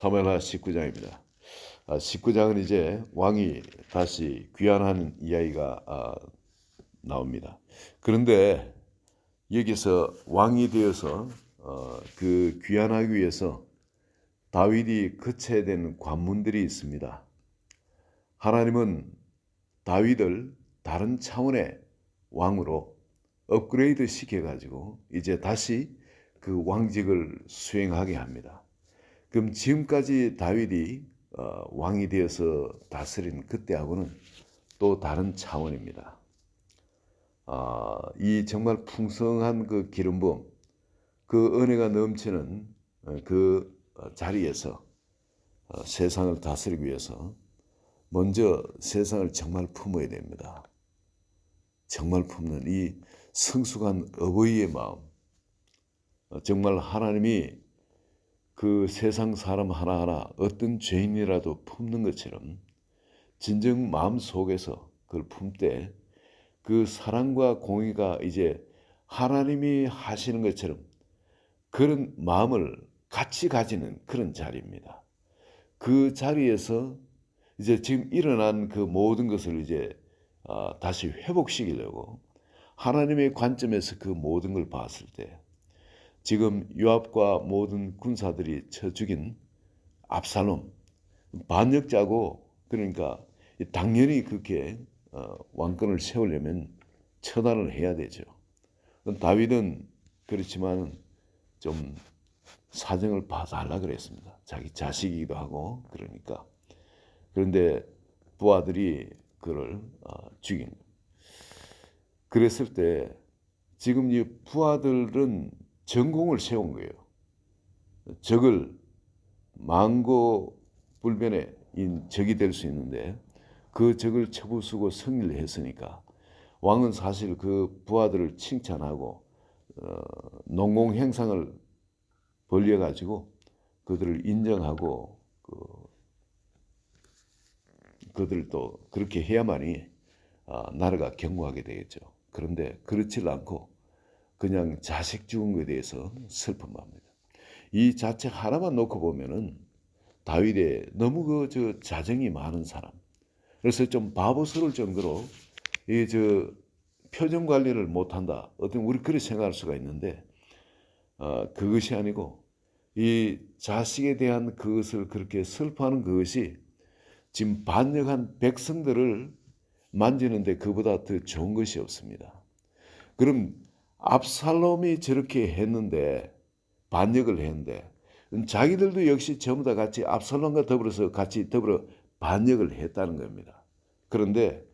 사무엘하 19장입니다. 19장은 이제 왕이 다시 귀환하는 이야기가 나옵니다. 그런데 여기서 왕이 되어서 그 귀환하기 위해서 다윗이 거쳐야 되는 관문들이 있습니다. 하나님은 다윗을 다른 차원의 왕으로 업그레이드 시켜가지고 이제 다시 그 왕직을 수행하게 합니다. 그럼 지금까지 다윗이 왕이 되어서 다스린 그때하고는 또 다른 차원입니다. 이 정말 풍성한 그 기름 부음, 그 은혜가 넘치는 그 자리에서 세상을 다스리기 위해서 먼저 세상을 정말 품어야 됩니다. 정말 품는 이 성숙한 어버이의 마음, 정말 하나님이 그 세상 사람 하나하나 어떤 죄인이라도 품는 것처럼 진정 마음 속에서 그걸 품되 그 사랑과 공의가 이제 하나님이 하시는 것처럼 그런 마음을 같이 가지는 그런 자리입니다. 그 자리에서 이제 지금 일어난 그 모든 것을 이제 다시 회복시키려고 하나님의 관점에서 그 모든 걸 봤을 때 지금 요압과 모든 군사들이 쳐 죽인 압살롬 반역자고, 그러니까 당연히 그렇게 왕권을 세우려면 처단을 해야 되죠. 다윗은 그렇지만 좀 사정을 봐달라 그랬습니다. 자기 자식이기도 하고 그러니까. 그런데 부하들이 그를 죽인. 그랬을 때 지금 이 부하들은 전공을 세운 거예요. 적을 망고불변의 적이 될 수 있는데 그 적을 쳐부수고 승리를 했으니까 왕은 사실 그 부하들을 칭찬하고 농공행상을 벌려가지고 그들을 인정하고 그들을 또 그렇게 해야만이 나라가 경고하게 되겠죠. 그런데 그렇지 않고 그냥 자식 죽은 것에 대해서 슬픔합니다. 이 자체 하나만 놓고 보면은 다윗의 너무 그 자정이 많은 사람. 그래서 좀 바보스러울 정도로 이 표정 관리를 못한다. 어떤 우리 그렇게 생각할 수가 있는데 그것이 아니고 이 자식에 대한 그것을 그렇게 슬퍼하는 그것이 지금 반역한 백성들을 만지는데 그보다 더 좋은 것이 없습니다. 그럼 압살롬이 저렇게 했는데 반역을 했는데 자기들도 역시 전부 다 같이 압살롬과 더불어서 같이 더불어 반역을 했다는 겁니다. 그런데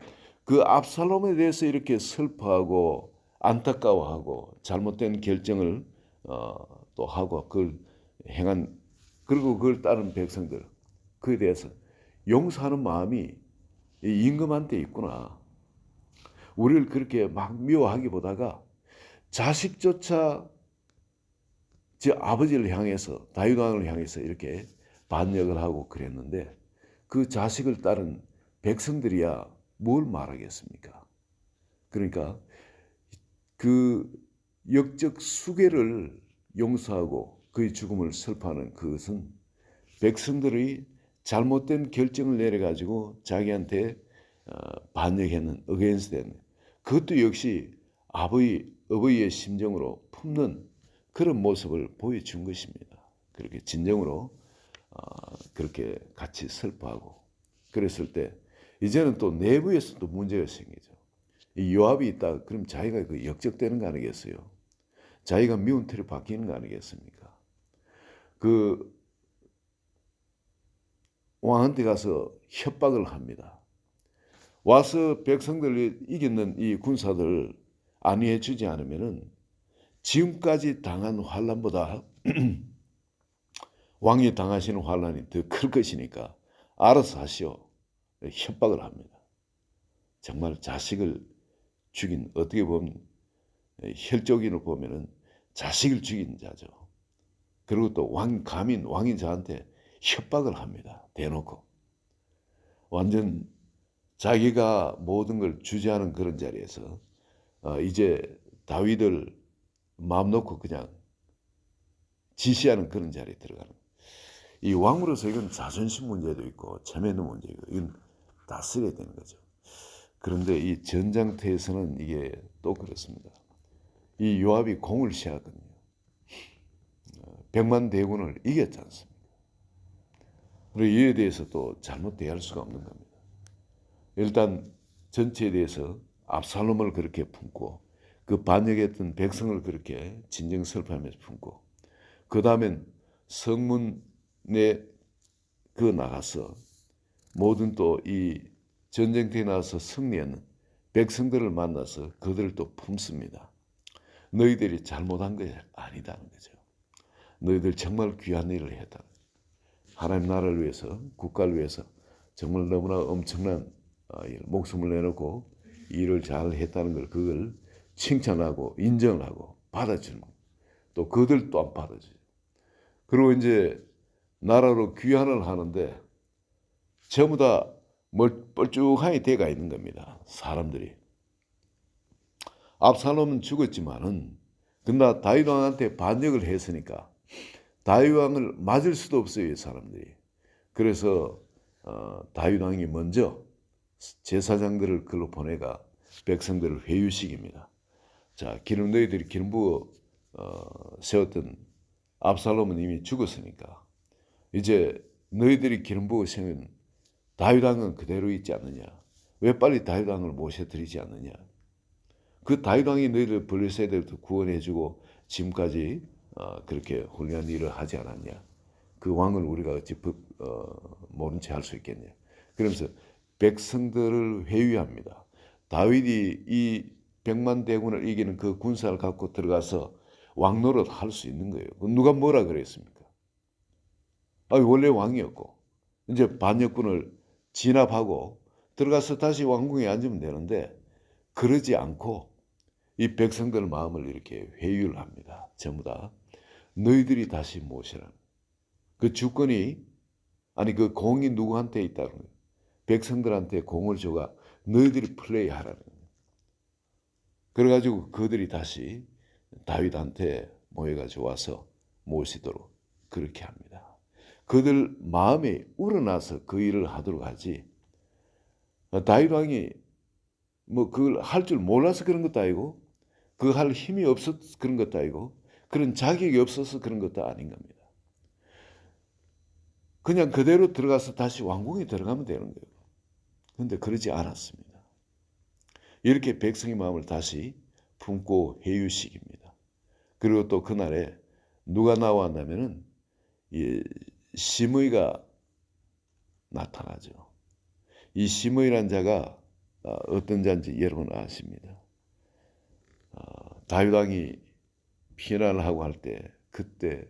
그 압살롬에 대해서 이렇게 슬퍼하고 안타까워하고 잘못된 결정을 또 하고 그걸 행한, 그리고 그걸 따른 백성들, 그에 대해서 용서하는 마음이 임금한테 있구나. 우리를 그렇게 막 미워하기보다가 자식조차 아버지를 향해서, 다윗 왕을 향해서 이렇게 반역을 하고 그랬는데 그 자식을 따른 백성들이야 뭘 말하겠습니까? 그러니까 그 역적 수괴를 용서하고 그의 죽음을 슬퍼하는 그것은 백성들이 잘못된 결정을 내려가지고 자기한테 반역했는, 어게인스된, 그것도 역시 어버이의 심정으로 품는 그런 모습을 보여준 것입니다. 그렇게 진정으로 그렇게 같이 슬퍼하고 그랬을 때 이제는 또 내부에서도 문제가 생기죠. 이 요압이 있다 그럼 자기가 그 역적되는 거 아니겠어요? 자기가 미운 틀이 바뀌는 거 아니겠습니까? 그 왕한테 가서 협박을 합니다. 와서 백성들이 이겼는 이 군사들 안위해 주지 않으면은 지금까지 당한 환란보다 왕이 당하시는 환란이 더 클 것이니까 알아서 하시오. 협박을 합니다. 정말 자식을 죽인, 어떻게 보면 혈족인으로 보면은 자식을 죽인 자죠. 그리고 또 왕인 자한테 협박을 합니다. 대놓고. 완전 자기가 모든 걸 주재하는 그런 자리에서 이제 다윗을 마음 놓고 그냥 지시하는 그런 자리에 들어가는. 이 왕으로서 이건 자존심 문제도 있고 체면도 문제고 이건 다스려야 되는 거죠. 그런데 이 전장터에서는 이게 또 그렇습니다. 이 요압이 공을 세하거든요. 100만 대군을 이겼지 않습니까? 그리고 이에 대해서 또 잘못 대할 수가 없는 겁니다. 일단 전체에 대해서 압살롬을 그렇게 품고 그 반역했던 백성을 그렇게 진정설파하면서 품고 그 다음엔 성문에 나가서 모든 또 이 전쟁터에 나가서 승리하는 백성들을 만나서 그들을 또 품습니다. 너희들이 잘못한 것이 아니다는 거죠. 너희들 정말 귀한 일을 했다. 하나님 나라를 위해서, 국가를 위해서 정말 너무나 엄청난 목숨을 내놓고 일을 잘 했다는 걸 그걸 칭찬하고 인정하고 받아주는 거예요. 또 그들 또한 받아줘요. 그리고 이제 나라로 귀환을 하는데 전부 다 뻘쭉하게 돼가 있는 겁니다. 사람들이. 압살롬은 죽었지만은 그러나 다윗 왕한테 반역을 했으니까 다윗 왕을 맞을 수도 없어요, 이 사람들이. 그래서 다윗 왕이 먼저 제사장들을 글로 보내가 백성들을 회유시킵니다. 자, 너희들이 기름 부어 세웠던 압살롬은 이미 죽었으니까 이제 너희들이 기름 부어 세운 다윗 왕은 그대로 있지 않느냐? 왜 빨리 다윗 왕을 모셔드리지 않느냐? 그 다윗 왕이 너희들 블레셋에도 구원해주고 지금까지 그렇게 훌륭한 일을 하지 않았냐? 그 왕을 우리가 어찌 모른 채 할 수 있겠냐? 그러면서 백성들을 회유합니다. 다윗이 이 100만 대군을 이기는 그 군사를 갖고 들어가서 왕노릇 할 수 있는 거예요. 누가 뭐라 그랬습니까? 원래 왕이었고 이제 반역군을 진압하고 들어가서 다시 왕궁에 앉으면 되는데 그러지 않고 이 백성들 마음을 이렇게 회유를 합니다. 전부 다 너희들이 다시 모시라. 그 주권이 그 공이 누구한테 있다는 거예요. 백성들한테 공을 줘가 너희들이 플레이하라는 거예요. 그래가지고 그들이 다시 다윗한테 모여가지고 와서 모시도록 그렇게 합니다. 그들 마음에 우러나서 그 일을 하도록 하지. 다윗 왕이 뭐 그걸 할 줄 몰라서 그런 것도 아니고 그 할 힘이 없어서 그런 것도 아니고 그런 자격이 없어서 그런 것도 아닌 겁니다. 그냥 그대로 들어가서 다시 왕궁에 들어가면 되는 거예요. 그런데 그러지 않았습니다. 이렇게 백성의 마음을 다시 품고 회유시킵니다. 그리고 또 그날에 누가 나왔냐면은 시므이가 나타나죠. 이 시므이란 자가 어떤 자인지 여러분 아십니다. 다윗 왕이 피난을 하고 할 때 그때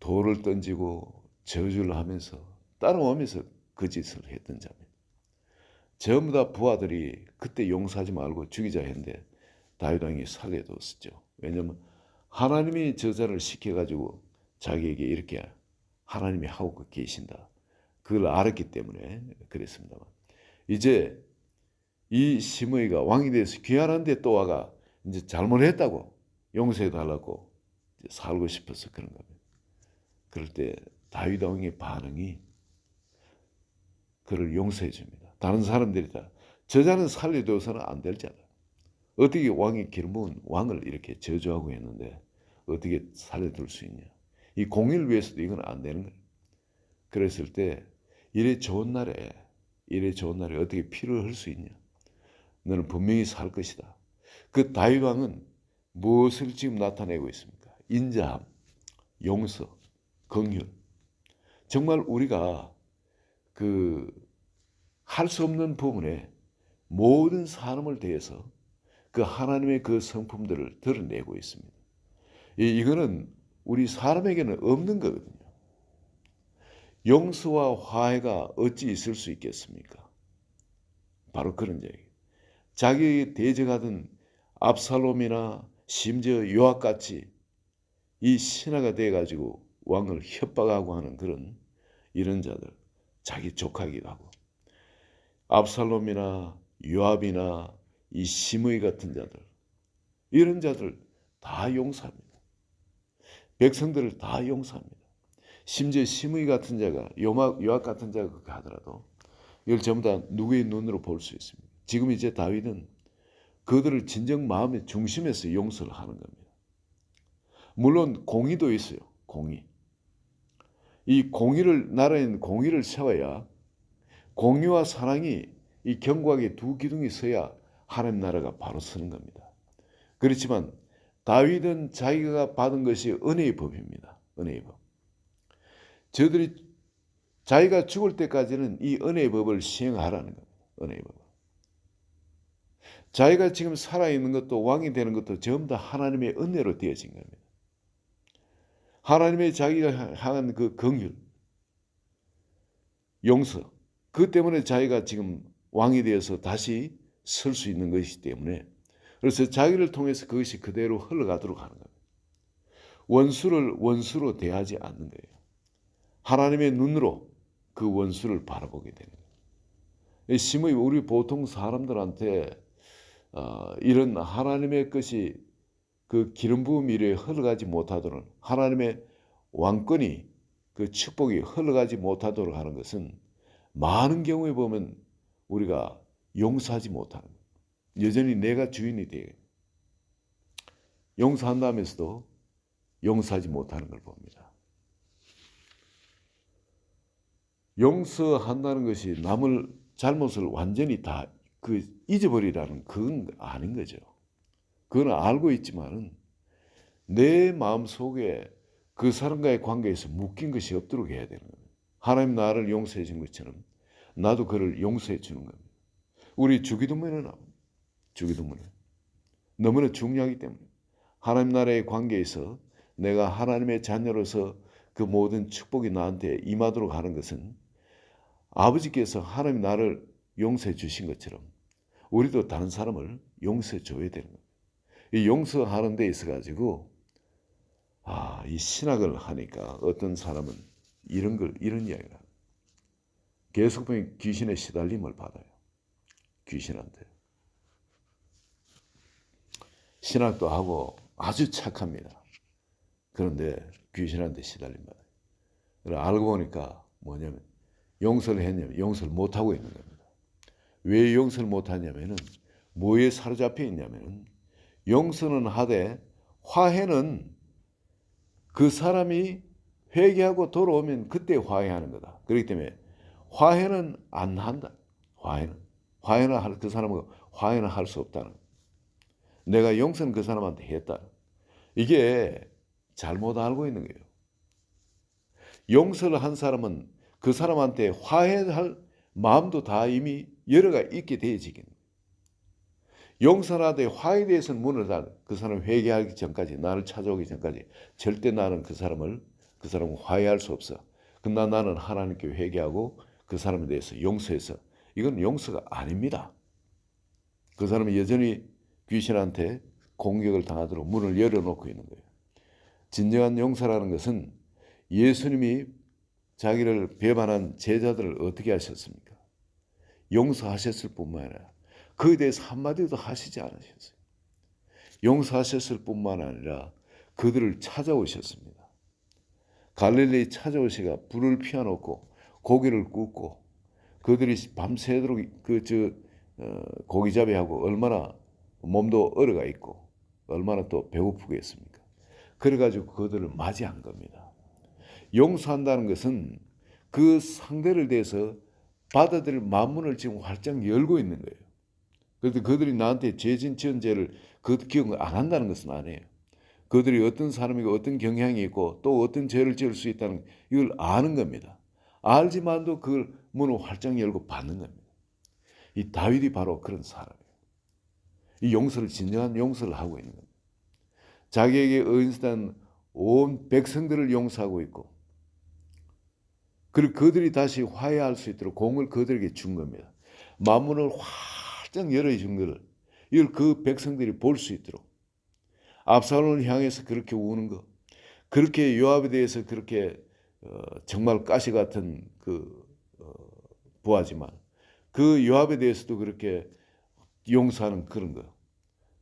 돌을 던지고 저주를 하면서 따라오면서 그 짓을 했던 자입니다. 전부 다 부하들이 그때 용서하지 말고 죽이자 했는데 다윗 왕이 살려뒀었죠. 왜냐하면 하나님이 저자를 시켜가지고 자기에게 이렇게 하나님이 하고 계신다. 그걸 알았기 때문에 그랬습니다만 이제 이 시므이가 왕이 돼서 귀환한데 또 와가 이제 잘못했다고 용서해달라고 살고 싶어서 그런 겁니다. 그럴 때 다윗 왕의 반응이 그를 용서해 줍니다. 다른 사람들이 다 저자는 살려둬서는 안 될 자다. 어떻게 왕이 기름 부은 왕을 이렇게 저주하고 했는데 어떻게 살려둘 수 있냐. 이 공의를 위해서도 이건 안 되는 거예요. 그랬을 때 이래 좋은 날에 어떻게 피를 흘 수 있냐. 너는 분명히 살 것이다. 그 다윗 왕은 무엇을 지금 나타내고 있습니까? 인자함, 용서, 긍휼. 정말 우리가 할 수 없는 부분에 모든 사람을 대해서 그 하나님의 그 성품들을 드러내고 있습니다. 이거는 우리 사람에게는 없는 거거든요. 용서와 화해가 어찌 있을 수 있겠습니까? 바로 그런 얘기예요. 자기 대적하던 압살롬이나 심지어 요압같이 이 신하가 돼가지고 왕을 협박하고 하는 이런 자들, 자기 조카이기도 하고 압살롬이나 요압이나 이 시므이 같은 자들, 이런 자들 다 용서합니다. 백성들을 다 용서합니다. 심지어 시므이 같은 자가 요압 같은 자가 그렇게 하더라도 이걸 전부 다 누구의 눈으로 볼 수 있습니다. 지금 이제 다윗은 그들을 진정 마음의 중심에서 용서를 하는 겁니다. 물론 공의도 있어요. 공의. 이 공의를 나라에는 공의를 세워야 공의와 사랑이 이 견고하게 두 기둥이 서야 하나님 나라가 바로 서는 겁니다. 그렇지만 다윗은 자기가 받은 것이 은혜의 법입니다. 은혜의 법. 저들이 자기가 죽을 때까지는 이 은혜의 법을 시행하라는 겁니다. 은혜의 법. 자기가 지금 살아있는 것도 왕이 되는 것도 전부 다 하나님의 은혜로 되어진 겁니다. 하나님의 자기가 향한 그 긍휼, 용서, 그 때문에 자기가 지금 왕이 되어서 다시 설 수 있는 것이기 때문에 그래서 자기를 통해서 그것이 그대로 흘러가도록 하는 겁니다. 원수를 원수로 대하지 않는 거예요. 하나님의 눈으로 그 원수를 바라보게 되는 거예요. 심의 우리 보통 사람들한테 이런 하나님의 것이 그 기름 부음 이래 흘러가지 못하도록 하나님의 왕권이 그 축복이 흘러가지 못하도록 하는 것은 많은 경우에 보면 우리가 용서하지 못하는 거예요. 여전히 내가 주인이 되어 용서한다면서도 용서하지 못하는 걸 봅니다. 용서한다는 것이 남을 잘못을 완전히 다 잊어버리라는 그건 아닌 거죠. 그건 알고 있지만은 내 마음속에 그 사람과의 관계에서 묶인 것이 없도록 해야 되는 거예요. 하나님 나를 용서해 준 것처럼 나도 그를 용서해 주는 겁니다. 우리 주기도문은 너무나 중요하기 때문에 하나님 나라의 관계에서 내가 하나님의 자녀로서 그 모든 축복이 나한테 임하도록 하는 것은 아버지께서 하나님 나를 용서해 주신 것처럼 우리도 다른 사람을 용서해 줘야 되는 거예요. 이 용서하는 데 있어 가지고 이 신학을 하니까 어떤 사람은 이런 이야기를 합니다. 계속 보면 귀신의 시달림을 받아요. 귀신한테. 신학도 하고 아주 착합니다. 그런데 귀신한테 시달림 받아요. 그래서 알고 보니까 뭐냐면 용서를 했냐면 용서를 못하고 있는 겁니다. 왜 용서를 못하냐면은 뭐에 사로잡혀 있냐면은 용서는 하되 화해는 그 사람이 회개하고 돌아오면 그때 화해하는 거다. 그렇기 때문에 화해는 안 한다. 화해는 그 사람은 화해는 할 수 없다는 거예요. 내가 용서는 그 사람한테 했다. 이게 잘못 알고 있는 거예요. 용서를 한 사람은 그 사람한테 화해할 마음도 다 이미 여러가 있게 되어지긴 거예요. 용서하되 화해에 대해서는 문을 닫아. 그 사람 회개하기 전까지 나를 찾아오기 전까지 절대 나는 그 사람을 화해할 수 없어. 그러나 나는 하나님께 회개하고 그 사람에 대해서 용서해서 이건 용서가 아닙니다. 그 사람이 여전히 귀신한테 공격을 당하도록 문을 열어놓고 있는 거예요. 진정한 용서라는 것은 예수님이 자기를 배반한 제자들을 어떻게 하셨습니까? 용서하셨을 뿐만 아니라 그에 대해서 한마디도 하시지 않으셨어요. 용서하셨을 뿐만 아니라 그들을 찾아오셨습니다. 갈릴리 찾아오시가 불을 피워놓고 고기를 굽고 그들이 밤새도록 고기잡이하고 얼마나 몸도 얼어가 있고 얼마나 또 배고프겠습니까? 그래가지고 그들을 맞이한 겁니다. 용서한다는 것은 그 상대를 대해서 받아들일 마음문을 지금 활짝 열고 있는 거예요. 그런데 그들이 나한테 죄진 지은 죄를 기억 안 한다는 것은 아니에요. 그들이 어떤 사람이고 어떤 경향이 있고 또 어떤 죄를 지을 수 있다는 이걸 아는 겁니다. 알지만도 그걸 문을 활짝 열고 받는 겁니다. 이 다윗이 바로 그런 사람이에요. 이 용서를 진정한 용서를 하고 있는 겁니다. 자기에게 의인된 온 백성들을 용서하고 있고 그리고 그들이 다시 화해할 수 있도록 공을 그들에게 준 겁니다. 마음문을 활짝 열어준 것을 이걸 그 백성들이 볼 수 있도록 압살롬을 향해서 그렇게 우는 것 그렇게 요압에 대해서 그렇게 정말 가시 같은 부하지만 그 요압에 대해서도 그렇게 용서하는 그런 거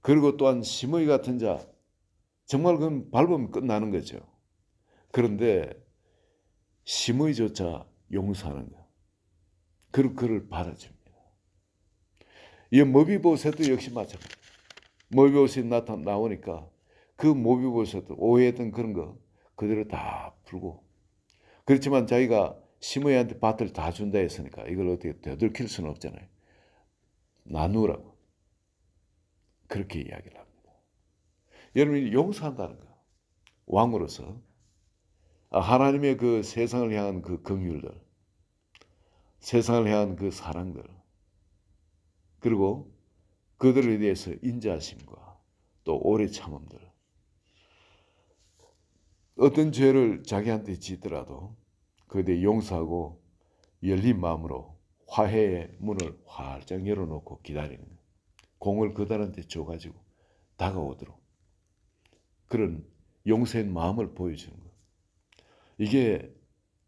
그리고 또한 시므이 같은 자 정말 그건 밟으면 끝나는 거죠. 그런데 심의조차 용서하는 것. 그를 받아줍니다. 이 모비보셋도 역시 마찬가지입니다. 모비보셋이 나오니까 그 모비보셋도 오해했던 그런 거 그대로 다 풀고, 그렇지만 자기가 시므이한테 밭을 다 준다 했으니까 이걸 어떻게 되돌킬 수는 없잖아요. 나누라고 그렇게 이야기를 합니다. 여러분이 용서한다는 거, 왕으로서 하나님의 그 세상을 향한 그 긍휼들, 세상을 향한 그 사랑들, 그리고 그들에 대해서 인자하심과 또 오래 참음들, 어떤 죄를 자기한테 짓더라도 그에 대해 용서하고 열린 마음으로 화해의 문을 활짝 열어놓고 기다리는 거예요. 공을 그들한테 줘가지고 다가오도록 그런 용서의 마음을 보여주는 것. 이게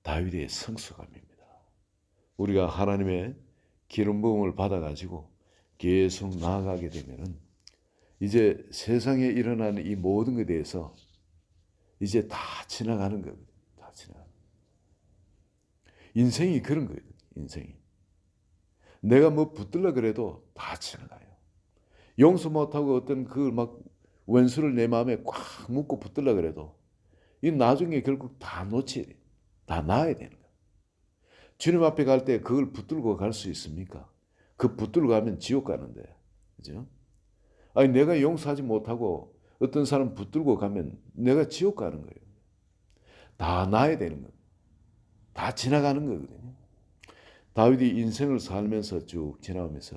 다윗의 성숙함입니다. 우리가 하나님의 기름 부음을 받아가지고 계속 나아가게 되면은 이제 세상에 일어나는 이 모든 것에 대해서 이제 다 지나가는 거거든요. 다 지나가는. 인생이 그런 거예요. 인생이. 내가 뭐 붙들려 그래도 다 지나가요. 용서 못하고 어떤 그 막 원수를 내 마음에 꽉 묶고 붙들려 그래도 이 나중에 결국 다 놓쳐야 돼요. 다 놔야 되는 거예요. 주님 앞에 갈 때 그걸 붙들고 갈 수 있습니까? 그 붙들고 가면 지옥 가는데. 그죠? 아니, 내가 용서하지 못하고 어떤 사람 붙들고 가면 내가 지옥 가는 거예요. 다 놔야 되는 거예요. 다 지나가는 거거든요. 다윗이 인생을 살면서 쭉 지나오면서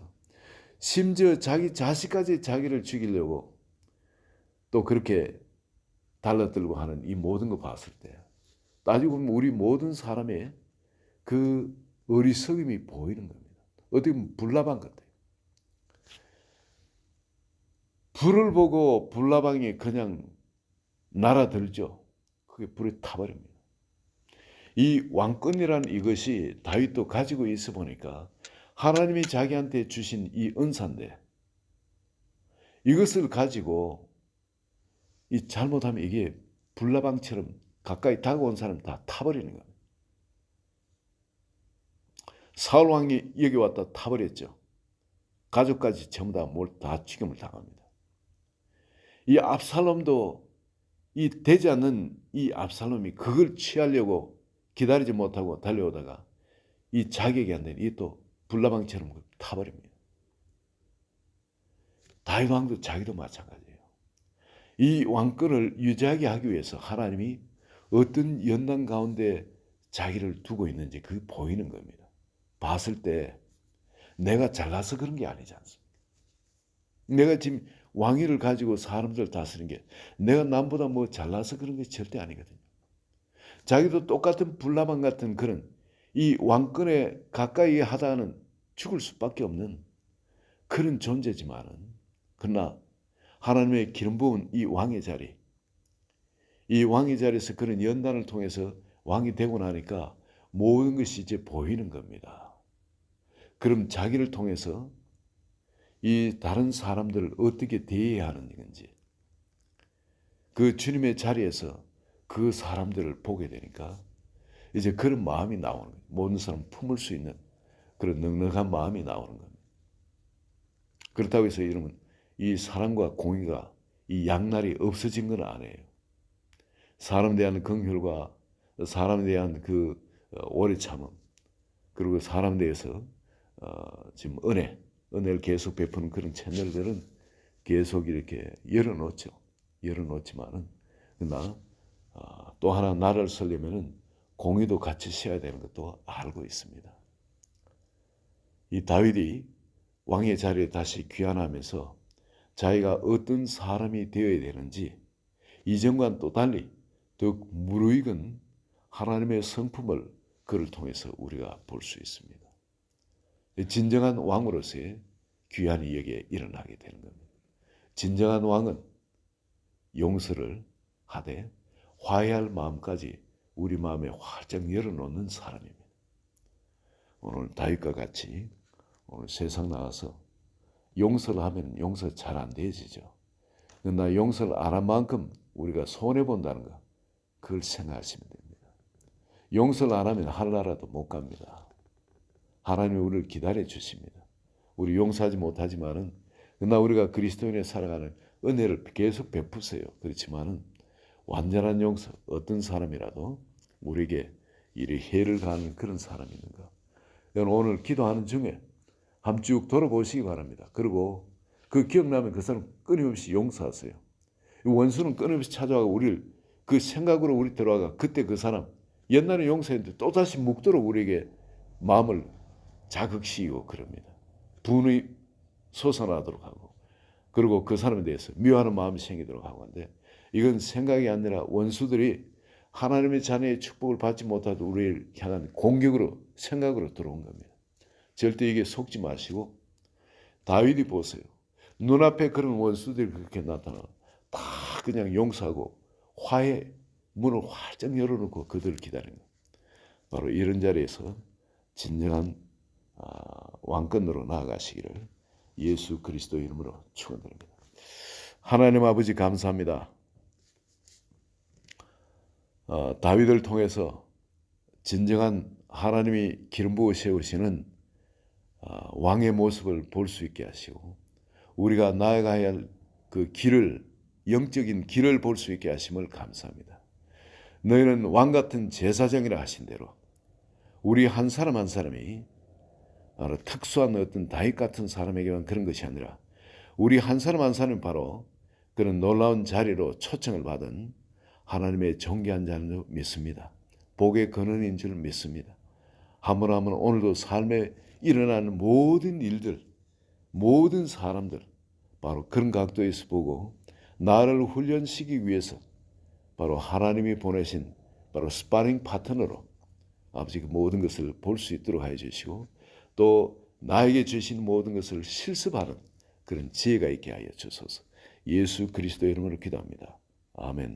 심지어 자기 자식까지 자기를 죽이려고 또 그렇게 달라들고 하는 이 모든 거 봤을 때 따지고 보면 우리 모든 사람의 그 어리석음이 보이는 겁니다. 어떻게 보면 불나방 같아요. 불을 보고 불나방이 그냥 날아들죠. 그게 불이 타버립니다. 이 왕권이라는 이것이 다윗도 가지고 있어 보니까 하나님이 자기한테 주신 이 은사인데 이것을 가지고 이 잘못하면 이게 불나방처럼 가까이 다가온 사람 다 타버리는 거예요. 사울 왕이 여기 왔다 타버렸죠. 가족까지 전부 다 죽임을 당합니다. 이 압살롬도 이 되지 않는 이 압살롬이 그걸 취하려고 기다리지 못하고 달려오다가 이 자격이 안 되는 이 또 불나방처럼 타버립니다. 다윗 왕도 자기도 마찬가지예요. 이 왕권을 유지하게 하기 위해서 하나님이 어떤 연단 가운데 자기를 두고 있는지 그게 보이는 겁니다. 봤을 때 내가 잘나서 그런 게 아니지 않습니까? 내가 지금 왕위를 가지고 사람들 다스리는 게 내가 남보다 뭐 잘나서 그런 게 절대 아니거든요. 자기도 똑같은 불나방 같은 그런 이 왕권에 가까이 하다는 죽을 수밖에 없는 그런 존재지만은 그러나 하나님의 기름 부은 이 왕의 자리, 이 왕의 자리에서 그런 연단을 통해서 왕이 되고 나니까 모든 것이 이제 보이는 겁니다. 그럼 자기를 통해서 이 다른 사람들을 어떻게 대해야 하는 건지 그 주님의 자리에서 그 사람들을 보게 되니까 이제 그런 마음이 나오는 거예요. 모든 사람 품을 수 있는 그런 넉넉한 마음이 나오는 겁니다. 그렇다고 해서 이러면 이 사랑과 공의가 이 양날이 없어진 건 아니에요. 사람에 대한 긍휼과 사람에 대한 그 오래 참음 그리고 사람에 대해서 지금 은혜를 계속 베푸는 그런 채널들은 계속 이렇게 열어놓죠. 열어놓지만은 그러나 또 하나 나라를 살려면은 공의도 같이 쉬어야 되는 것도 알고 있습니다. 이 다윗이 왕의 자리에 다시 귀환하면서 자기가 어떤 사람이 되어야 되는지 이전과는 또 달리 더욱 무르익은 하나님의 성품을 그를 통해서 우리가 볼 수 있습니다. 진정한 왕으로서의 귀환이 여기에 일어나게 되는 겁니다. 진정한 왕은 용서를 하되 화해할 마음까지 우리 마음에 활짝 열어놓는 사람입니다. 오늘 다윗과 같이 오늘 세상 나가서 용서를 하면 용서 잘 안 되어지죠. 그러나 용서를 안 한 만큼 우리가 손해본다는 거 그걸 생각하시면 됩니다. 용서를 안 하면 하늘나라도 못 갑니다. 하나님이 우리를 기다려 주십니다. 우리 용서하지 못하지만은 그러나 우리가 그리스도인에 살아가는 은혜를 계속 베푸세요. 그렇지만은 완전한 용서, 어떤 사람이라도 우리에게 이리 해를 가하는 그런 사람이 있는가? 여러분 오늘 기도하는 중에 한번 쭉 돌아보시기 바랍니다. 그리고 그 기억나면 그 사람 끊임없이 용서하세요. 원수는 끊임없이 찾아와 우리를 그 생각으로 우리 들어와가 그때 그 사람 옛날에 용서했는데 또다시 묵도록 우리에게 마음을 자극시키고 그럽니다. 분이 솟아나도록 하고 그리고 그 사람에 대해서 미워하는 마음이 생기도록 하고 하는데 이건 생각이 아니라 원수들이 하나님의 자녀의 축복을 받지 못하도 우리를 향한 공격으로 생각으로 들어온 겁니다. 절대 이게 속지 마시고 다윗이 보세요. 눈앞에 그런 원수들이 그렇게 나타나 다 그냥 용서하고 화해 문을 활짝 열어놓고 그들을 기다리는 거예요. 바로 이런 자리에서 진정한 왕권으로 나아가시기를 예수 그리스도 이름으로 축원드립니다. 하나님 아버지 감사합니다. 다윗을 통해서 진정한 하나님이 기름 부어 세우시는 왕의 모습을 볼 수 있게 하시고 우리가 나아가야 할 그 길을 영적인 길을 볼 수 있게 하심을 감사합니다. 너희는 왕 같은 제사장이라 하신 대로 우리 한 사람 한 사람이 특수한 어떤 다윗 같은 사람에게만 그런 것이 아니라 우리 한 사람 한 사람이 바로 그런 놀라운 자리로 초청을 받은 하나님의 존귀한 자를 믿습니다. 복의 근원인 줄 믿습니다. 한번 오늘도 삶에 일어나는 모든 일들, 모든 사람들 바로 그런 각도에서 보고 나를 훈련시키기 위해서 바로 하나님이 보내신 바로 스파링 파트너로 아버지 그 모든 것을 볼 수 있도록 하여 주시고 또 나에게 주신 모든 것을 실습하는 그런 지혜가 있게 하여 주소서. 예수 그리스도 이름으로 기도합니다. 아멘.